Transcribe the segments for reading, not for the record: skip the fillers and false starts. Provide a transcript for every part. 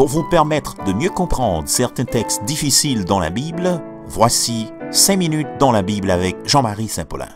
Pour vous permettre de mieux comprendre certains textes difficiles dans la Bible, voici 5 minutes dans la Bible avec Jean-Marie Saint-Paulin.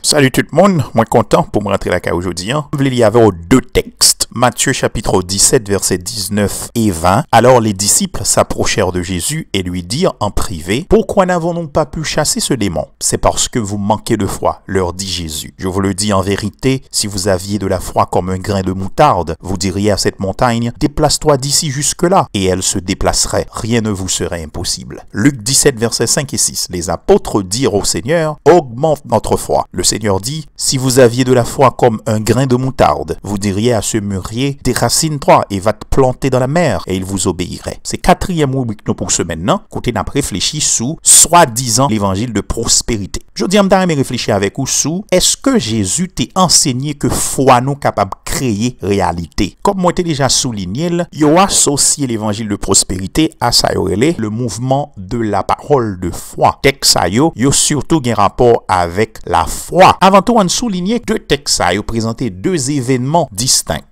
Salut tout le monde, moi content pour me rentrer la cas aujourd'hui. Il y avait deux textes, Matthieu chapitre 17 versets 19 et 20. Alors les disciples s'approchèrent de Jésus et lui dirent en privé, « Pourquoi n'avons-nous pas pu chasser ce démon? C'est parce que vous manquez de foi, leur dit Jésus. Je vous le dis en vérité, si vous aviez de la foi comme un grain de moutarde, vous diriez à cette montagne, déplace-toi d'ici jusque-là, et elle se déplacerait. Rien ne vous serait impossible. » Luc 17 versets 5 et 6. Les apôtres dirent au Seigneur, « Augmente notre foi. » Le Seigneur dit, si vous aviez de la foi comme un grain de moutarde, vous diriez à ce mûrier, déracine-toi et va te planter dans la mer, et il vous obéirait. C'est quatrième rubrique pour ce maintenant, côté n'a réfléchi sous, soi-disant, l'évangile de prospérité. Je dis, je vais réfléchir avec vous sous, est-ce que Jésus t'a enseigné que foi nous capable de créer réalité? Comme moi t'ai déjà souligné, il a associé l'évangile de prospérité à ça, le mouvement de la parole de foi. Texte il y a surtout un rapport avec la foi. Avant tout, on souligne deux textes qui présentent deux événements distincts,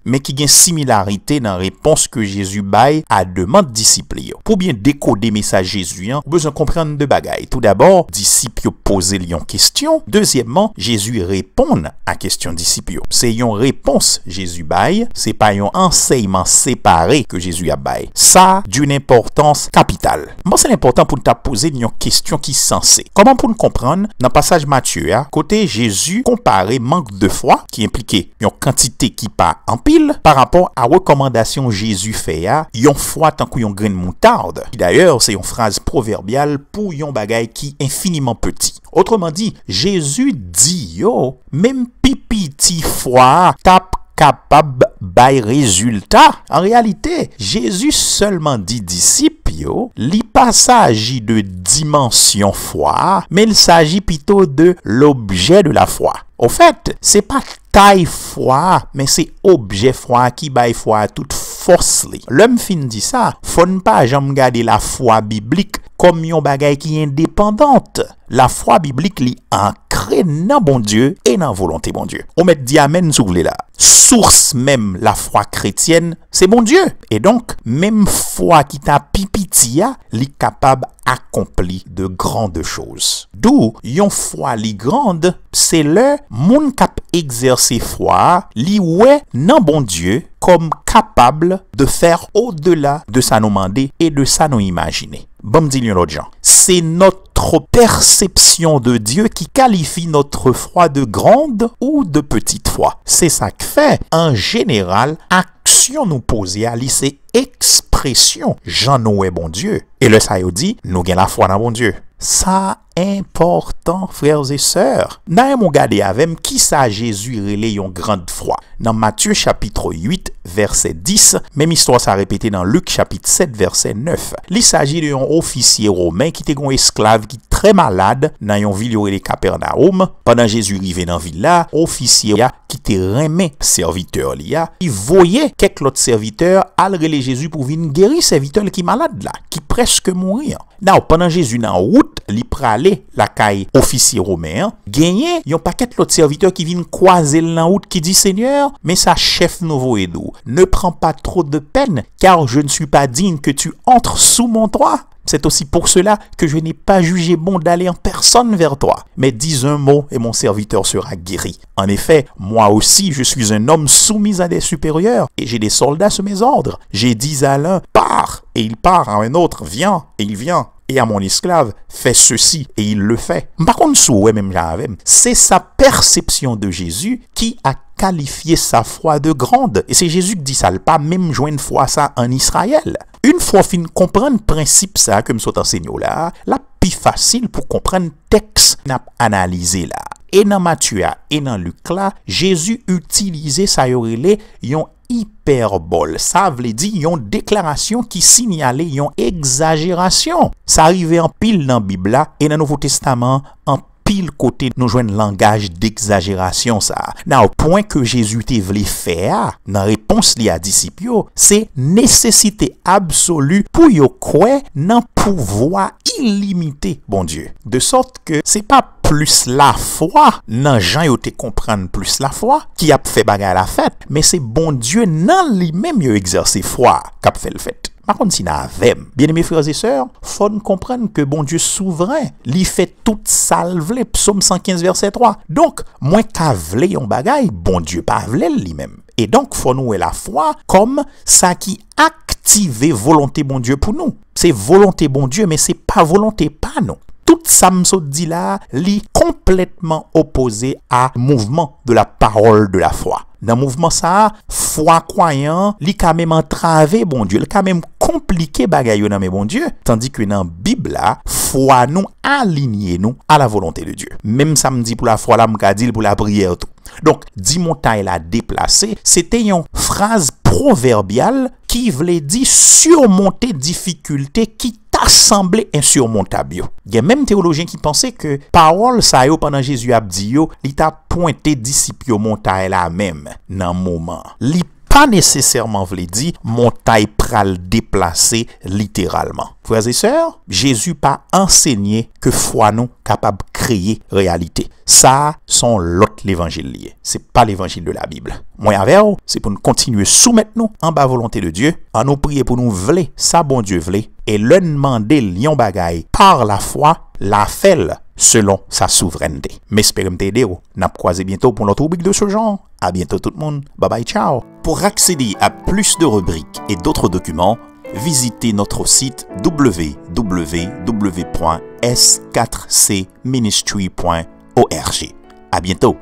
mais qui ont une similarité dans la réponse que Jésus baille à demande disciples. Pour bien décoder le message Jésus, on a besoin de comprendre deux bagailles. Tout d'abord, disciples posent une question. Deuxièmement, Jésus répond à question disciples. C'est une réponse Jésus baille, c'est pas un enseignement séparé que Jésus a baille. Ça, d'une importance capitale. Moi, c'est important pour nous poser une question qui est sensée. Comment pour nous comprendre, dans le passage Matthieu, côté Jésus comparé manque de foi, qui impliquait une quantité qui pas en pile par rapport à recommandation Jésus fait yon foi tant qu'on yon grain de moutarde. D'ailleurs, c'est une phrase proverbiale pour yon bagay qui infiniment petit. Autrement dit, Jésus dit yo, même pipiti foi tap capable by résultat. En réalité, Jésus seulement dit disciples yo, li pas s'agit de dimension foi, mais il s'agit plutôt de l'objet de la foi. Au fait, c'est pas taille foi, mais c'est objet foi qui baille foi à toute force li. L'homme fin dit ça, faut ne pas jamais garder la foi biblique comme yon bagay qui est indépendante. La foi biblique li ancrée dans bon Dieu et dans volonté bon Dieu. On met diamène sur là. Source même la foi chrétienne, c'est bon Dieu. Et donc, même foi qui t'a pipitia, li capable accompli de grandes choses. D'où, yon foi li grande, c'est le moun cap exercer foi, li ouais nan bon Dieu, comme capable de faire au-delà de sa nous demander et de sa nous imaginer. Bon me dit l'autre gens, c'est notre perception de Dieu qui qualifie notre foi de grande ou de petite foi. C'est ça que fait, en général, action nous poser à lycée expression, j'en ai bon Dieu. Et le ça dit, nous gagnons la foi dans bon Dieu. Ça important, frères et sœurs. N'a mon gade avec qui ça Jésus relait une grande foi. Dans Matthieu chapitre 8 verset 10, même histoire ça répété dans Luc chapitre 7 verset 9. Il s'agit d'un officier romain qui était un esclave qui très malade dans une ville de Capernaum. Pendant Jésus arrivé dans ville là, officier qui était remet serviteur là, il voyait quelques autres serviteurs aller Jésus pour venir guérir serviteur qui malade là, qui presque mourir. Now, pendant Jésus dans route, il pralé la caille officier romain, gagné yon paquet l'autre serviteur qui vient croiser la route qui dit Seigneur, mais sa chef nouveau et doux, ne prends pas trop de peine, car je ne suis pas digne que tu entres sous mon toit. C'est aussi pour cela que je n'ai pas jugé bon d'aller en personne vers toi. Mais dis un mot et mon serviteur sera guéri. En effet, moi aussi, je suis un homme soumis à des supérieurs et j'ai des soldats sous mes ordres. J'ai dit à l'un, pars, et il part, à un autre, viens, et il vient. Et à mon esclave, fais ceci, et il le fait. Par contre, c'est sa perception de Jésus qui a qualifié sa foi de grande. Et c'est Jésus qui dit ça, pas même joindre foi ça en Israël. Une fois fin comprendre le principe ça que me sont enseigné là, la plus facile pour comprendre texte n'a analysé là. Et dans Matthieu et dans Luc là, Jésus utilisait ça yorele yon hyperbole. Ça veut dire yon déclaration qui signalait yon exagération. Ça arrivait en pile dans la Bible là, et dans le Nouveau Testament en pile côté nous joignent langage d'exagération ça. Now, au point que Jésus te voulait faire dans réponse li à disciples, c'est nécessité absolue pour yo croire dans pouvoir illimité bon Dieu. De sorte que c'est pas plus la foi, nan jan yo te comprendre plus la foi, qui a fait bagay la fête, mais c'est bon Dieu nan lui-même yo exercer foi, qui a fait le fait. Par contre, si n'a avem, bien aimés frères et sœurs, faut nous comprendre que bon Dieu souverain, li fait tout salve, psaume 115 verset 3. Donc, moins qu'à vle yon bagay, bon Dieu pas vle lui-même. Et donc, faut nous la foi comme ça qui active volonté bon Dieu pour nous. C'est volonté bon Dieu, mais c'est pas volonté pas nous. Tout ça m'so dit là, li complètement opposé à mouvement de la parole de la foi. Dans le mouvement ça, foi croyant, li quand même entravé bon Dieu, li quand même compliqué bagay yo nan mais bon Dieu, tandis que dans Bible là, foi nous aligner nous à la volonté de Dieu. Même ça me dit pour la foi là, m'ka dit pour la prière tout. Donc, dit montagne la déplacé, c'était une phrase proverbiale qui voulait dire surmonter difficulté qui t'a semblé insurmontable. Il y a même théologiens qui pensaient que parole ça yo pendant Jésus a dit yo, il t'a pointé disciple montagne là même dans moment. Li pas nécessairement voulait dire montagne pral déplacer littéralement. Frères et sœurs, Jésus pas enseigné que foi nous capable de créer réalité. Ça, sont l'autre l'évangile lié. C'est pas l'évangile de la Bible. Moi avec c'est pour nous continuer soumettre nous en bas volonté de Dieu, en nous prier pour nous vler, ça bon Dieu vler, et le demander lion bagaille par la foi, la fait selon sa souveraineté. Mais espérons t'aider. N'a croisé bientôt pour notre rubrique de ce genre. À bientôt tout le monde. Bye bye, ciao. Pour accéder à plus de rubriques et d'autres documents, visitez notre site www.s4cministry.org. À bientôt.